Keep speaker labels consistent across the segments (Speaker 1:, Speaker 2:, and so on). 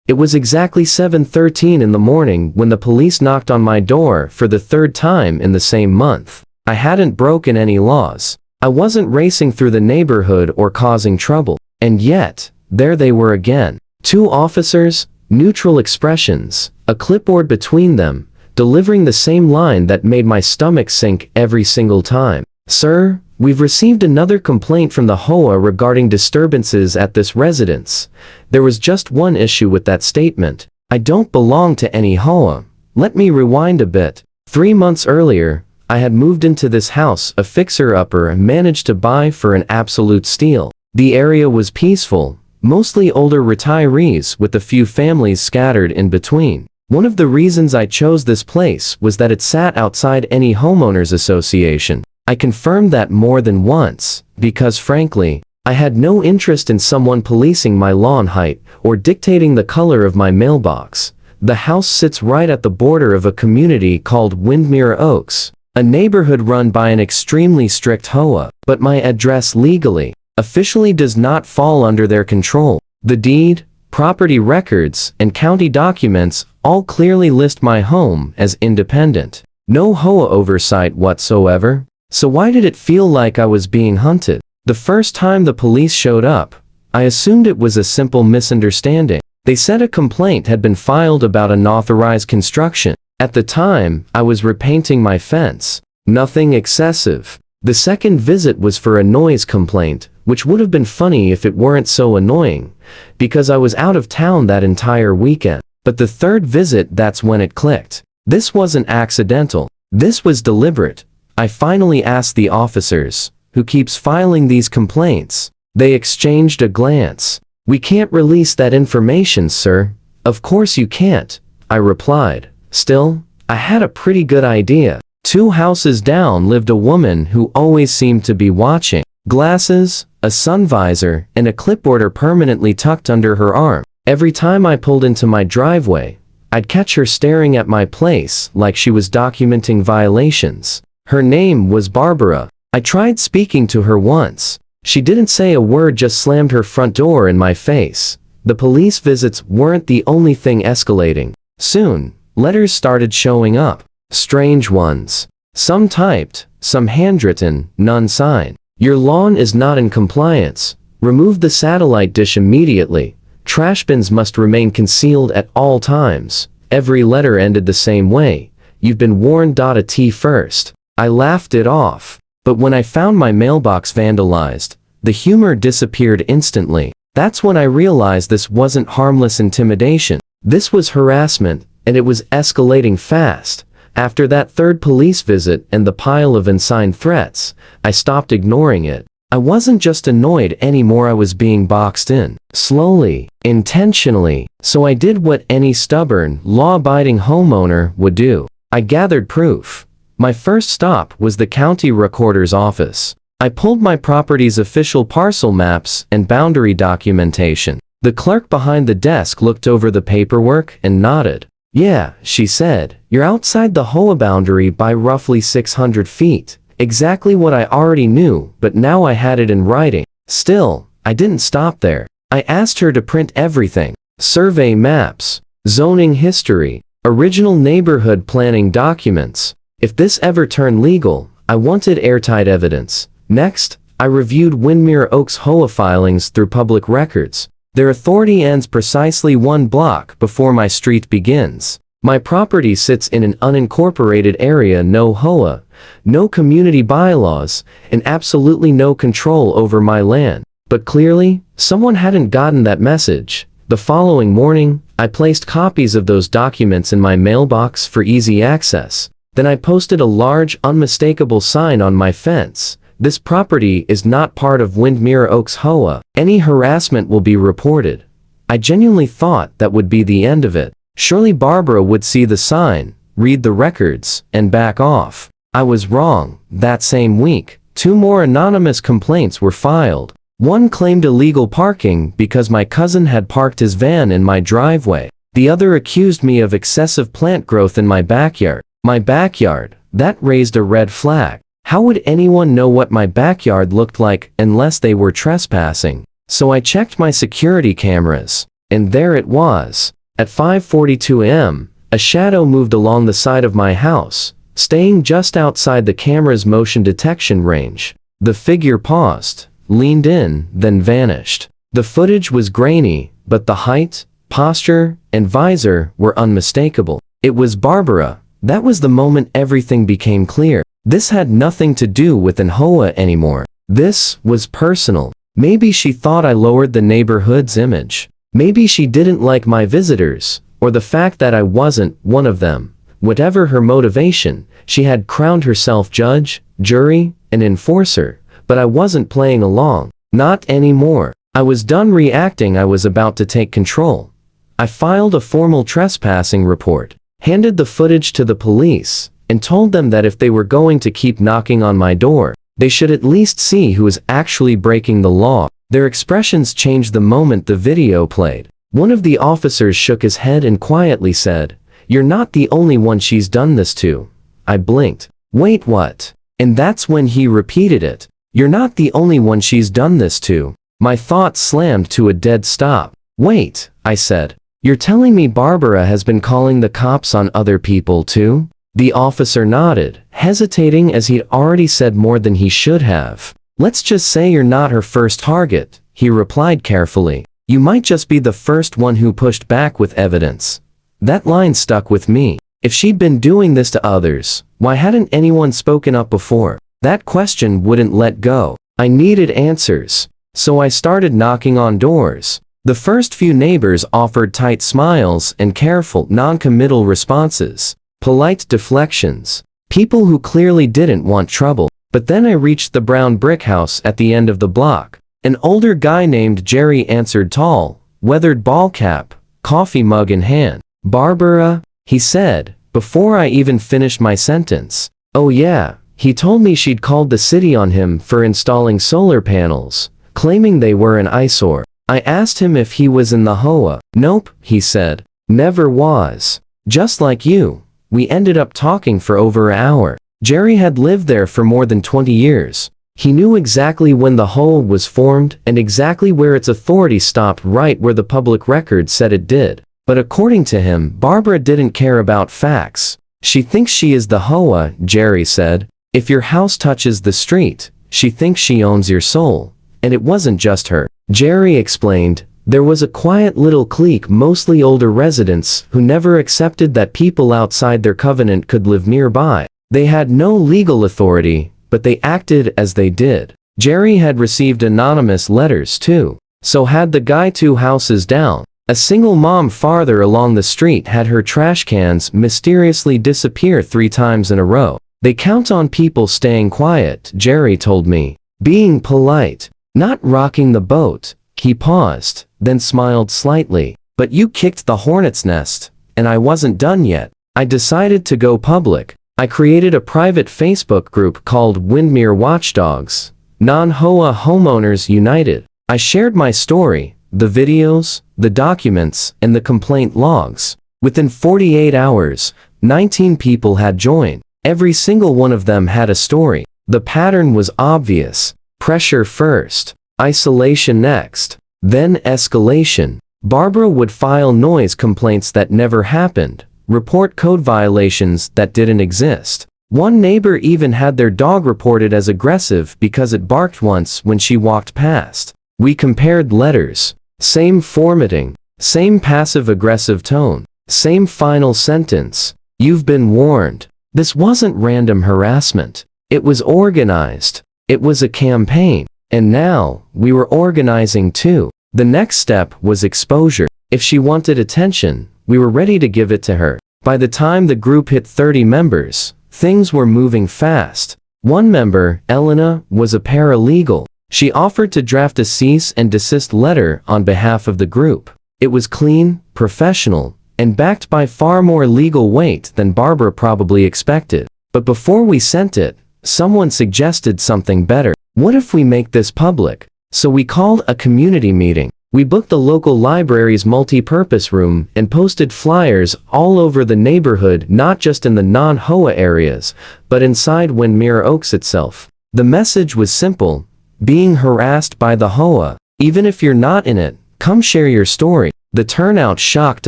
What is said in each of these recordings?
Speaker 1: It was exactly 7:13 in the morning when the police knocked on my door for the third time in the same month. I hadn't broken any laws. I wasn't racing through the neighborhood or causing trouble. And yet, there they were again. Two officers, neutral expressions, a clipboard between them, delivering the same line that made my stomach sink every single time. "Sir, we've received another complaint from the HOA regarding disturbances at this residence. There was just one issue with that statement. I don't belong to any HOA. Let me rewind a bit. 3 months earlier, I had moved into this house, a fixer-upper, and managed to buy for an absolute steal. The area was peaceful, mostly older retirees with a few families scattered in between. One of the reasons I chose this place was that it sat outside any homeowners association. I confirmed that more than once, because frankly, I had no interest in someone policing my lawn height or dictating the color of my mailbox. The house sits right at the border of a community called Windermere Oaks, a neighborhood run by an extremely strict HOA, but my address legally, officially does not fall under their control. The deed, property records, and county documents all clearly list my home as independent. No HOA oversight whatsoever. So why did it feel like I was being hunted? The first time the police showed up, I assumed it was a simple misunderstanding. They said a complaint had been filed about unauthorized construction. At the time, I was repainting my fence. Nothing excessive. The second visit was for a noise complaint, which would have been funny if it weren't so annoying, because I was out of town that entire weekend. But the third visit, that's when it clicked. This wasn't accidental. This was deliberate. I finally asked the officers, "Who keeps filing these complaints?" They exchanged a glance. "We can't release that information, sir." "Of course you can't," I replied. Still, I had a pretty good idea. 2 houses down lived a woman who always seemed to be watching. Glasses, a sun visor, and a clipboard are permanently tucked under her arm. Every time I pulled into my driveway, I'd catch her staring at my place like she was documenting violations. Her name was Barbara. I tried speaking to her once. She didn't say a word, just slammed her front door in my face. The police visits weren't the only thing escalating. Soon, letters started showing up. Strange ones. Some typed, some handwritten, none signed. "Your lawn is not in compliance. Remove the satellite dish immediately. Trash bins must remain concealed at all times." Every letter ended the same way. "You've been warned. A T first." I laughed it off. But when I found my mailbox vandalized, the humor disappeared instantly. That's when I realized this wasn't harmless intimidation. This was harassment, and it was escalating fast. After that third police visit and the pile of unsigned threats, I stopped ignoring it. I wasn't just annoyed anymore, I was being boxed in. Slowly, intentionally. So I did what any stubborn, law-abiding homeowner would do. I gathered proof. My first stop was the county recorder's office. I pulled my property's official parcel maps and boundary documentation. The clerk behind the desk looked over the paperwork and nodded. "Yeah," she said, "you're outside the HOA boundary by roughly 600 feet. Exactly what I already knew, but now I had it in writing." Still, I didn't stop there. I asked her to print everything. Survey maps, zoning history, original neighborhood planning documents. If this ever turned legal, I wanted airtight evidence. Next, I reviewed Windermere Oaks HOA filings through public records. Their authority ends precisely 1 block before my street begins. My property sits in an unincorporated area, no HOA, no community bylaws, and absolutely no control over my land. But clearly, someone hadn't gotten that message. The following morning, I placed copies of those documents in my mailbox for easy access. Then I posted a large, unmistakable sign on my fence. "This property is not part of Windermere Oaks HOA. Any harassment will be reported." I genuinely thought that would be the end of it. Surely Barbara would see the sign, read the records, and back off. I was wrong. That same week, 2 more anonymous complaints were filed. One claimed illegal parking because my cousin had parked his van in my driveway. The other accused me of excessive plant growth in my backyard. My backyard, that raised a red flag. How would anyone know what my backyard looked like unless they were trespassing? So I checked my security cameras, and there it was. At 5:42 a.m., a shadow moved along the side of my house, staying just outside the camera's motion detection range. The figure paused, leaned in, then vanished. The footage was grainy, but the height, posture, and visor were unmistakable. It was Barbara. That was the moment everything became clear. This had nothing to do with an HOA anymore. This was personal. Maybe she thought I lowered the neighborhood's image. Maybe she didn't like my visitors, or the fact that I wasn't one of them. Whatever her motivation, she had crowned herself judge, jury, and enforcer, but I wasn't playing along. Not anymore. I was done reacting. I was about to take control. I filed a formal trespassing report, handed the footage to the police, and told them that if they were going to keep knocking on my door, they should at least see who was actually breaking the law. Their expressions changed the moment the video played. One of the officers shook his head and quietly said, "You're not the only one she's done this to." I blinked. Wait, what? And that's when he repeated it. "You're not the only one she's done this to." My thoughts slammed to a dead stop. "Wait," I said. "You're telling me Barbara has been calling the cops on other people too?" The officer nodded, hesitating as he'd already said more than he should have. "Let's just say you're not her first target," he replied carefully. "You might just be the first one who pushed back with evidence." That line stuck with me. If she'd been doing this to others, why hadn't anyone spoken up before? That question wouldn't let go. I needed answers. So I started knocking on doors. The first few neighbors offered tight smiles and careful, non-committal responses. Polite deflections. People who clearly didn't want trouble. But then I reached the brown brick house at the end of the block. An older guy named Jerry answered, tall, weathered ball cap, coffee mug in hand. "Barbara?" he said, before I even finished my sentence. "Oh yeah, he told me she'd called the city on him for installing solar panels, claiming they were an eyesore." I asked him if he was in the HOA. "Nope," he said. "Never was. Just like you." We ended up talking for over an hour. Jerry had lived there for more than 20 years. He knew exactly when the HOA was formed and exactly where its authority stopped, right where the public record said it did. But according to him, Barbara didn't care about facts. "She thinks she is the HOA," Jerry said. "If your house touches the street, she thinks she owns your soul." And it wasn't just her. Jerry explained, there was a quiet little clique, mostly older residents, who never accepted that people outside their covenant could live nearby. They had no legal authority, but they acted as they did. Jerry had received anonymous letters too. So had the guy 2 houses down. A single mom farther along the street had her trash cans mysteriously disappear 3 times in a row. "They count on people staying quiet," Jerry told me. "Being polite. Not rocking the boat." He paused, then smiled slightly. "But you kicked the hornet's nest, and I wasn't done yet. I decided to go public. I created a private Facebook group called Windmere Watchdogs, Non-HOA Homeowners United. I shared my story, the videos, the documents, and the complaint logs. Within 48 hours, 19 people had joined. Every single one of them had a story. The pattern was obvious. Pressure first, isolation next, then escalation. Barbara would file noise complaints that never happened, report code violations that didn't exist. One neighbor even had their dog reported as aggressive because it barked once when she walked past. We compared letters. Same formatting, same passive-aggressive tone, same final sentence. "You've been warned." This wasn't random harassment. It was organized. It was a campaign. And now, we were organizing too. The next step was exposure. If she wanted attention, we were ready to give it to her. By the time the group hit 30 members, things were moving fast. One member, Elena, was a paralegal. She offered to draft a cease and desist letter on behalf of the group. It was clean, professional, and backed by far more legal weight than Barbara probably expected. But before we sent it, someone suggested something better. "What if we make this public?" So we called a community meeting. We booked the local library's multi-purpose room and posted flyers all over the neighborhood, not just in the non-HOA areas, but inside Windmere Oaks itself. The message was simple: being harassed by the HOA. Even if you're not in it, come share your story. The turnout shocked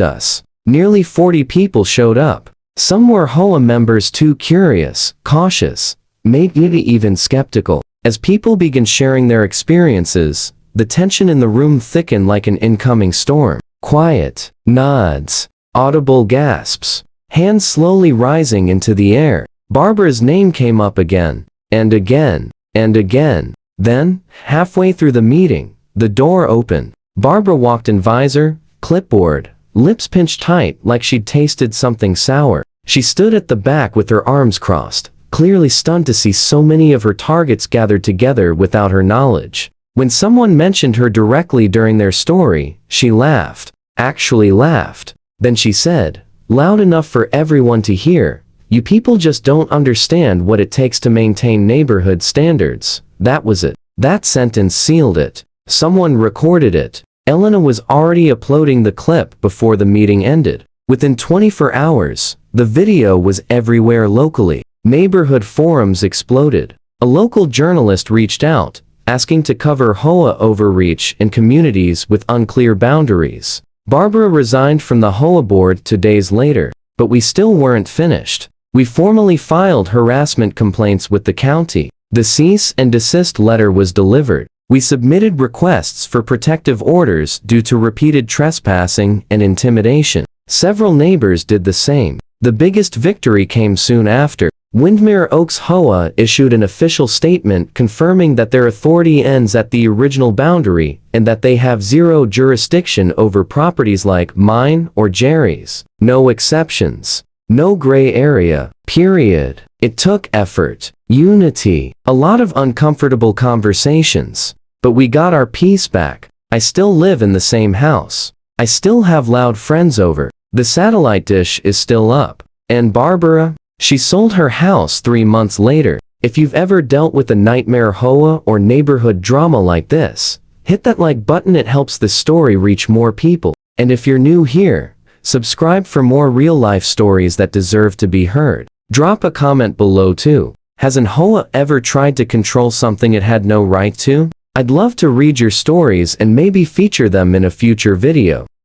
Speaker 1: us. Nearly 40 people showed up. Some were HOA members too curious, cautious, maybe even skeptical. As people began sharing their experiences, the tension in the room thickened like an incoming storm. Quiet, nods, audible gasps, hands slowly rising into the air. Barbara's name came up again, and again, and again. Then, halfway through the meeting, the door opened. Barbara walked in visor, clipboard, lips pinched tight like she'd tasted something sour. She stood at the back with her arms crossed, clearly stunned to see so many of her targets gathered together without her knowledge. When someone mentioned her directly during their story, she laughed. Actually laughed. Then she said, loud enough for everyone to hear, "You people just don't understand what it takes to maintain neighborhood standards." That was it. That sentence sealed it. Someone recorded it. Elena was already uploading the clip before the meeting ended. Within 24 hours, the video was everywhere locally. Neighborhood forums exploded. A local journalist reached out, asking to cover HOA overreach in communities with unclear boundaries. Barbara resigned from the HOA board 2 days later, but we still weren't finished. We formally filed harassment complaints with the county. The cease and desist letter was delivered. We submitted requests for protective orders due to repeated trespassing and intimidation. Several neighbors did the same. The biggest victory came soon after. Windmere Oaks HOA issued an official statement confirming that their authority ends at the original boundary and that they have zero jurisdiction over properties like mine or Jerry's. No exceptions. No gray area. Period. It took effort, unity, a lot of uncomfortable conversations. But we got our peace back. I still live in the same house. I still have loud friends over. The satellite dish is still up. And Barbara? She sold her house 3 months later. If you've ever dealt with a nightmare HOA or neighborhood drama like this, hit that like button. It helps the story reach more people. And if you're new here, subscribe for more real-life stories that deserve to be heard. Drop a comment below too. Has an HOA ever tried to control something it had no right to? I'd love to read your stories and maybe feature them in a future video.